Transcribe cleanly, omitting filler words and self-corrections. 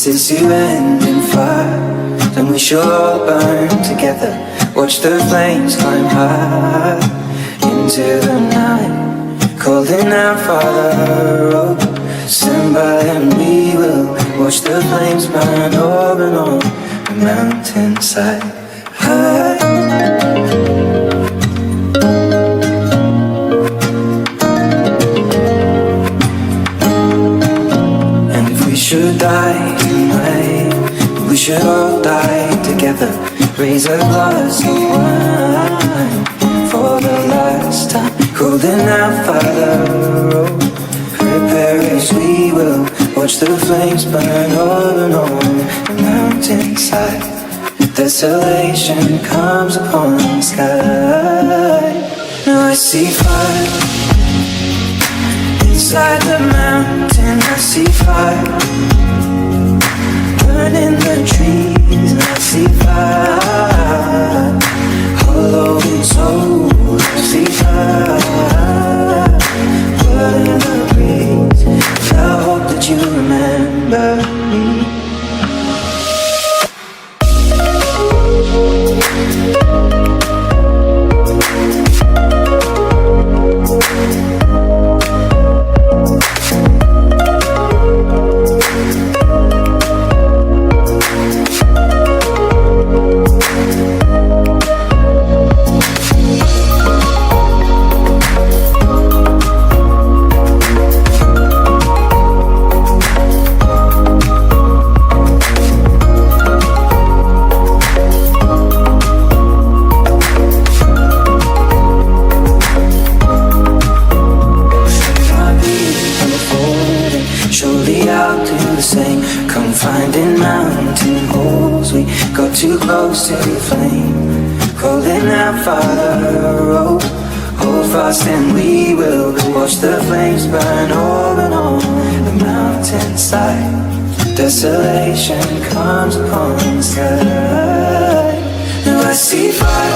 this is to end in fire, then we shall all burn together. Watch the flames climb high into the night, calling out, Father, oh, stand by and we will watch the flames burn over and on the mountainside. High. And if we should die tonight, we should all die together. Raise a glass of wine for the last time, calling out, Father, oh, prepare as we will watch the flames burn over and on the mountainside. Desolation comes upon the sky. Now I see fire inside the mountain. I see fire burning the trees, and I see fire hollow in soul. I see fire burning the breeze. I hope that you remember me. Too close to the flame, calling out, Father, oh, hold fast and we will watch the flames burn over and on the mountainside. Desolation comes upon the sky. Now I see fire